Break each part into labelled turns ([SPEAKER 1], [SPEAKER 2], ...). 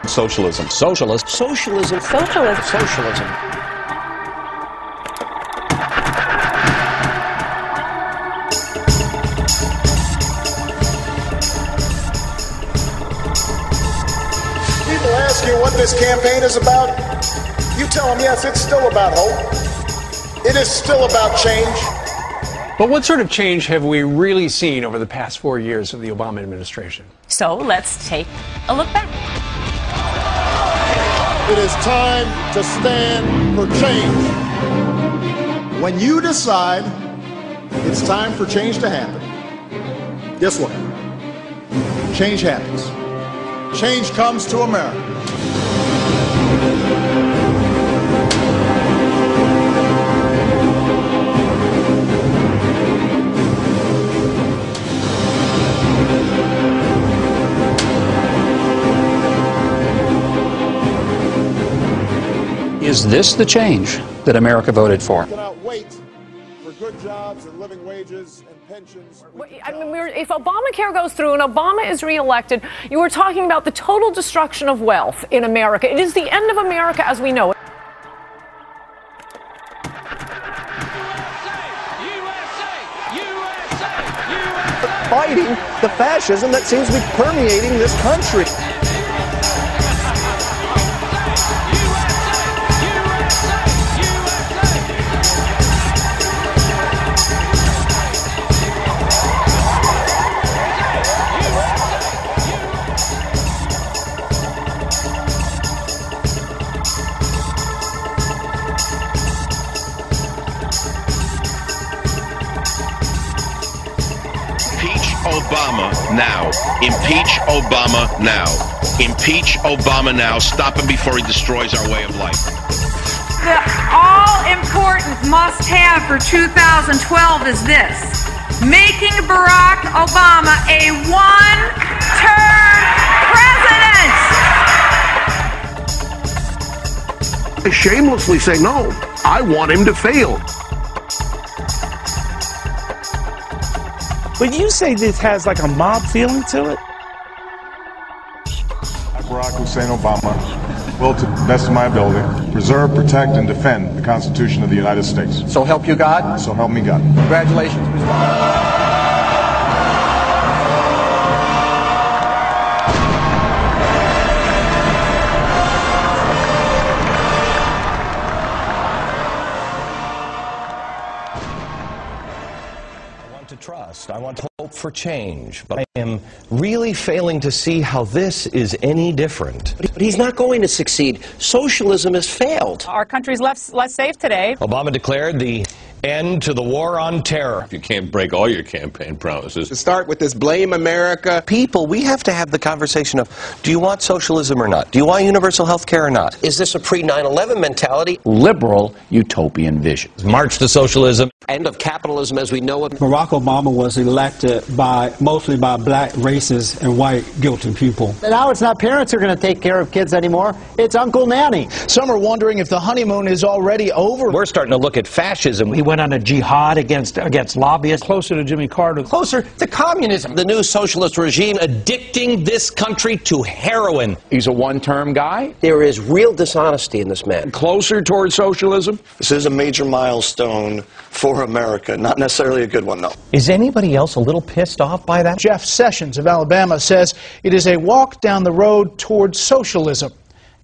[SPEAKER 1] Socialism. Socialist.
[SPEAKER 2] Socialism. Socialism.
[SPEAKER 1] Socialism.
[SPEAKER 3] People ask you what this campaign is about. You tell them, yes, it's still about hope. It is still about change.
[SPEAKER 4] But what sort of change have we really seen over the past 4 years of the Obama administration?
[SPEAKER 5] So let's take a look back.
[SPEAKER 3] It is time to stand for change. When you decide it's time for change to happen, guess what? Change happens. Change comes to America.
[SPEAKER 1] Is this the change that America voted for?
[SPEAKER 3] We cannot wait for good jobs and living wages and pensions.
[SPEAKER 6] I mean, if Obamacare goes through and Obama is reelected, you were talking about the total destruction of wealth in America. It is the end of America as we know it.
[SPEAKER 2] Fighting the fascism that seems to be permeating this country.
[SPEAKER 7] Obama now. Impeach Obama now. Impeach Obama now. Stop him before he destroys our way of life.
[SPEAKER 8] The all-important must-have for 2012 is this: making Barack Obama a one-term president.
[SPEAKER 9] I shamelessly say no. I want him to fail.
[SPEAKER 10] Would you say this has like a mob feeling to it?
[SPEAKER 11] I, Barack Hussein Obama, will, to the best of my ability, preserve, protect, and defend the Constitution of the United States.
[SPEAKER 1] So help you God?
[SPEAKER 11] So help me God.
[SPEAKER 1] Congratulations, Mr.
[SPEAKER 12] To trust. I want to hope for change, but I am really failing to see how this is any different.
[SPEAKER 2] But he's not going to succeed. Socialism has failed.
[SPEAKER 5] Our country's less safe today.
[SPEAKER 12] Obama declared the end to the war on terror.
[SPEAKER 13] You can't break all your campaign promises.
[SPEAKER 2] To start with this blame America.
[SPEAKER 12] People, we have to have the conversation of, do you want socialism or not? Do you want universal health care or not?
[SPEAKER 2] Is this a pre-9/11 mentality?
[SPEAKER 1] Liberal utopian vision.
[SPEAKER 12] March to socialism.
[SPEAKER 2] End of capitalism as we know it.
[SPEAKER 14] Barack Obama was elected mostly by black, racist, and white guilty people.
[SPEAKER 15] And now it's not parents who are going to take care of kids anymore. It's Uncle Nanny.
[SPEAKER 16] Some are wondering if the honeymoon is already over.
[SPEAKER 12] We're starting to look at fascism.
[SPEAKER 14] He went on a jihad against lobbyists.
[SPEAKER 4] Closer to Jimmy Carter.
[SPEAKER 2] Closer to communism. The new socialist regime
[SPEAKER 12] addicting this country to heroin.
[SPEAKER 1] He's a one-term guy.
[SPEAKER 2] There is real dishonesty in this man.
[SPEAKER 1] Closer toward socialism.
[SPEAKER 17] This is a major milestone for America. Not necessarily a good one, though.
[SPEAKER 12] Is anybody else a little pissed off by that?
[SPEAKER 16] Jeff Sessions of Alabama says it is a walk down the road towards socialism.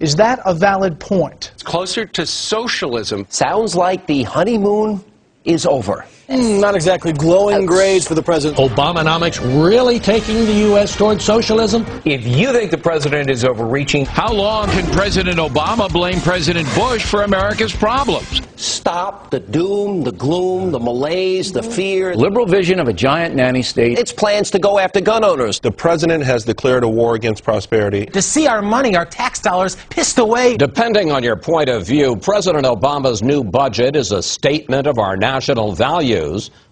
[SPEAKER 16] Is that a valid point?
[SPEAKER 4] It's closer to socialism.
[SPEAKER 2] Sounds like the honeymoon is over.
[SPEAKER 16] Not exactly glowing grades for the president.
[SPEAKER 18] Obamonomics really taking the U.S. towards socialism?
[SPEAKER 12] If you think the president is overreaching,
[SPEAKER 13] how long can President Obama blame President Bush for America's problems?
[SPEAKER 2] Stop the doom, the gloom, the malaise, the fear.
[SPEAKER 1] Liberal vision of a giant nanny state.
[SPEAKER 2] Its plans to go after gun owners.
[SPEAKER 17] The president has declared a war against prosperity.
[SPEAKER 15] To see our money, our tax dollars, pissed away.
[SPEAKER 18] Depending on your point of view, President Obama's new budget is a statement of our national values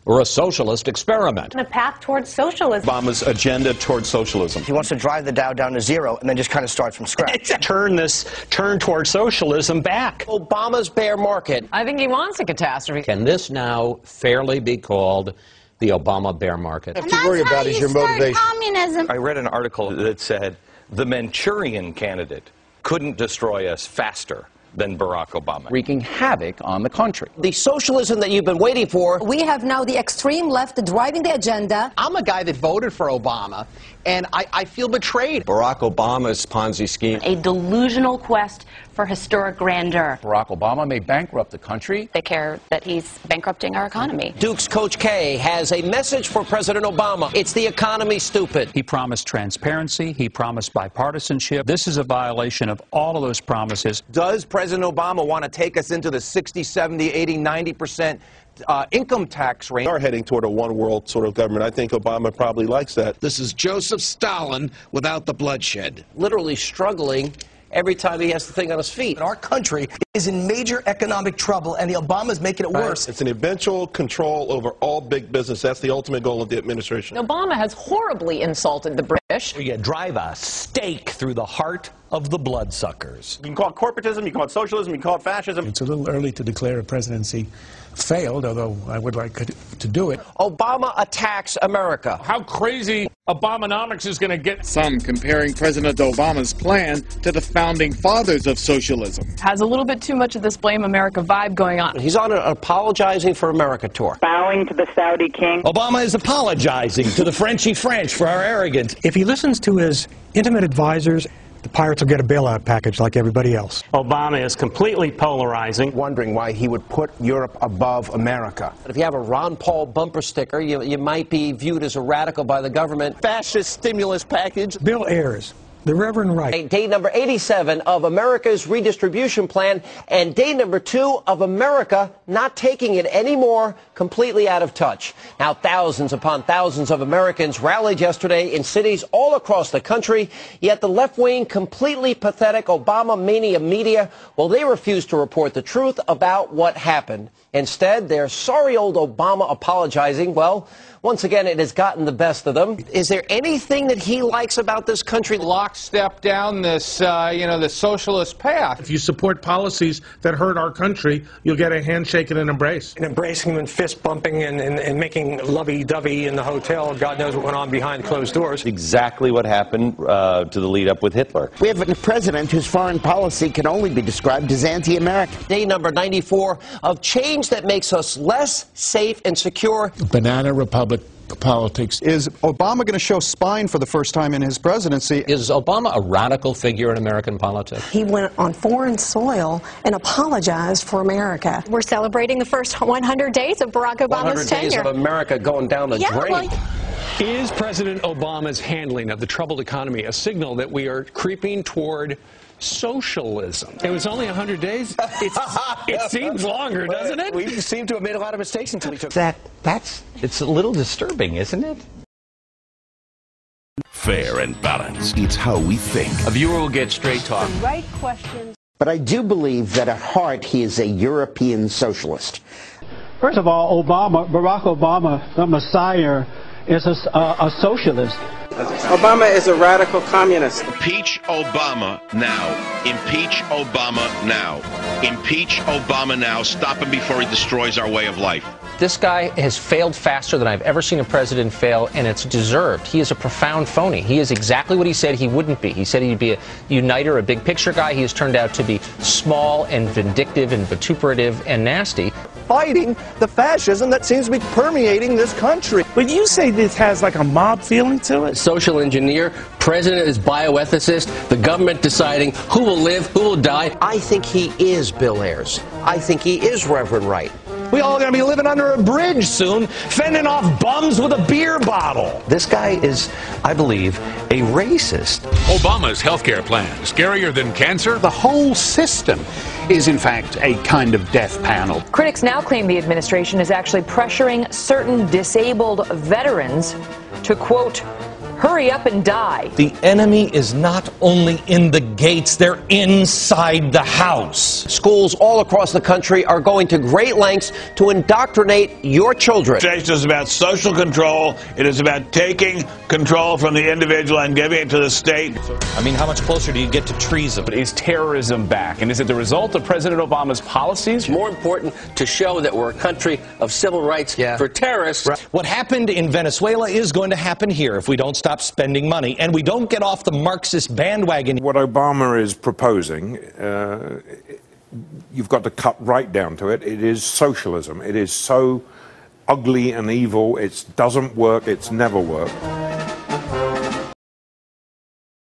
[SPEAKER 18] or a socialist experiment.
[SPEAKER 5] The path towards socialism.
[SPEAKER 17] Obama's agenda towards socialism.
[SPEAKER 15] He wants to drive the Dow down to zero and then just kind of start from scratch.
[SPEAKER 18] Turn towards socialism back.
[SPEAKER 2] Obama's bear market.
[SPEAKER 5] I think he wants a catastrophe.
[SPEAKER 18] Can this now fairly be called the Obama bear market.
[SPEAKER 19] What you have to worry about is your motivation. Communism.
[SPEAKER 12] I read an article that said the Manchurian candidate couldn't destroy us faster than Barack Obama.
[SPEAKER 20] Wreaking havoc on the country.
[SPEAKER 21] The socialism that you've been waiting for.
[SPEAKER 22] We have now the extreme left driving the agenda.
[SPEAKER 23] I'm a guy that voted for Obama, and I feel betrayed.
[SPEAKER 24] Barack Obama's Ponzi scheme.
[SPEAKER 25] A delusional quest for historic grandeur.
[SPEAKER 20] Barack Obama may bankrupt the country.
[SPEAKER 25] They care that he's bankrupting our economy.
[SPEAKER 21] Duke's Coach K has a message for President Obama. It's the economy, stupid.
[SPEAKER 1] He promised transparency. He promised bipartisanship. This is a violation of all of those promises.
[SPEAKER 26] Does President Obama want to take us into the 60, 70, 80, 90% income tax range?
[SPEAKER 9] We are heading toward a one-world sort of government. I think Obama probably likes that.
[SPEAKER 27] This is Joseph Stalin without the bloodshed.
[SPEAKER 21] Literally struggling every time he has the thing on his feet.
[SPEAKER 28] Our country is in major economic trouble, and the Obama's making it worse.
[SPEAKER 9] It's an eventual control over all big business. That's the ultimate goal of the administration.
[SPEAKER 6] Obama has horribly insulted the British.
[SPEAKER 12] You drive a stake through the heart of the bloodsuckers.
[SPEAKER 2] You can call it corporatism, you can call it socialism, you can call it fascism.
[SPEAKER 10] It's a little early to declare a presidency failed, although I would like to do it.
[SPEAKER 21] Obama attacks America.
[SPEAKER 29] How crazy Obamonomics is going to get.
[SPEAKER 30] Some comparing President Obama's plan to the founding fathers of socialism.
[SPEAKER 5] Has a little bit too much of this blame America vibe going on.
[SPEAKER 21] He's on an apologizing for America tour.
[SPEAKER 31] Bowing to the Saudi king.
[SPEAKER 12] Obama is apologizing to the Frenchy French for our arrogance.
[SPEAKER 14] If he listens to his intimate advisors, the pirates will get a bailout package like everybody else.
[SPEAKER 32] Obama is completely polarizing.
[SPEAKER 2] Wondering why he would put Europe above America.
[SPEAKER 21] If you have a Ron Paul bumper sticker, you might be viewed as a radical by the government.
[SPEAKER 2] Fascist stimulus package.
[SPEAKER 14] Bill Ayers, the Reverend Wright.
[SPEAKER 21] Day number 87 of America's redistribution plan, and day number 2 of America not taking it anymore, completely out of touch. Now, thousands upon thousands of Americans rallied yesterday in cities all across the country, yet the left-wing, completely pathetic Obama mania media, well, they refuse to report the truth about what happened. Instead, they're sorry old Obama apologizing. Well, once again, it has gotten the best of them. Is there anything that he likes about this country?
[SPEAKER 29] Lockstep down this, the socialist path.
[SPEAKER 10] If you support policies that hurt our country, you'll get a handshake and an embrace.
[SPEAKER 32] And embracing and fist bumping and making lovey-dovey in the hotel. God knows what went on behind closed doors.
[SPEAKER 12] Exactly what happened to the lead-up with Hitler.
[SPEAKER 15] We have a president whose foreign policy can only be described as anti-American.
[SPEAKER 21] Day number 94 of change that makes us less safe and secure.
[SPEAKER 10] Banana Republic politics.
[SPEAKER 2] Is Obama going to show spine for the first time in his presidency?
[SPEAKER 18] Is Obama a radical figure in American politics?
[SPEAKER 22] He went on foreign soil and apologized for America.
[SPEAKER 5] We're celebrating the first 100 days of Barack Obama's
[SPEAKER 21] 100 days
[SPEAKER 5] tenure.
[SPEAKER 21] of America going down the drain.
[SPEAKER 4] Is President Obama's handling of the troubled economy a signal that we are creeping toward socialism? It was only 100 days. It seems longer, doesn't it?
[SPEAKER 26] We seem to have made a lot of mistakes until he took
[SPEAKER 12] It's a little disturbing, isn't it?
[SPEAKER 7] Fair and balanced. It's how we think.
[SPEAKER 13] A viewer will get straight talk.
[SPEAKER 22] The right questions.
[SPEAKER 15] But I do believe that at heart he is a European socialist.
[SPEAKER 14] First of all, Barack Obama, the Messiah, is a socialist.
[SPEAKER 31] Obama is a radical communist.
[SPEAKER 7] Impeach Obama now. Impeach Obama now. Impeach Obama now. Stop him before he destroys our way of life.
[SPEAKER 18] This guy has failed faster than I've ever seen a president fail, and it's deserved. He is a profound phony. He is exactly what he said he wouldn't be. He said he'd be a uniter, a big picture guy. He has turned out to be small and vindictive and vituperative and nasty.
[SPEAKER 2] Fighting the fascism that seems to be permeating this country.
[SPEAKER 10] But you say this has like a mob feeling to it?
[SPEAKER 21] Social engineer, president is bioethicist, the government deciding who will live, who will die. I think he is Bill Ayers. I think he is Reverend Wright.
[SPEAKER 12] We all going to be living under a bridge soon, fending off bums with a beer bottle. This guy is, I believe, a racist.
[SPEAKER 13] Obama's healthcare plan, scarier than cancer?
[SPEAKER 1] The whole system is, in fact, a kind of death panel.
[SPEAKER 5] Critics now claim the administration is actually pressuring certain disabled veterans to, quote, hurry up and die.
[SPEAKER 12] The enemy is not only in the gates, they're inside the house.
[SPEAKER 21] Schools all across the country are going to great lengths to indoctrinate your children.
[SPEAKER 3] It is about social control. It is about taking control from the individual and giving it to the state.
[SPEAKER 12] I mean, how much closer do you get to treason?
[SPEAKER 8] But is terrorism back? And is it the result of President Obama's policies?
[SPEAKER 11] More important to show that we're a country of civil rights for terrorists.
[SPEAKER 12] What happened in Venezuela is going to happen here if we don't stop spending money and we don't get off the Marxist bandwagon.
[SPEAKER 16] What Obama is proposing, you've got to cut right down to it. It is socialism. It is so ugly and evil. It doesn't work. It's never worked.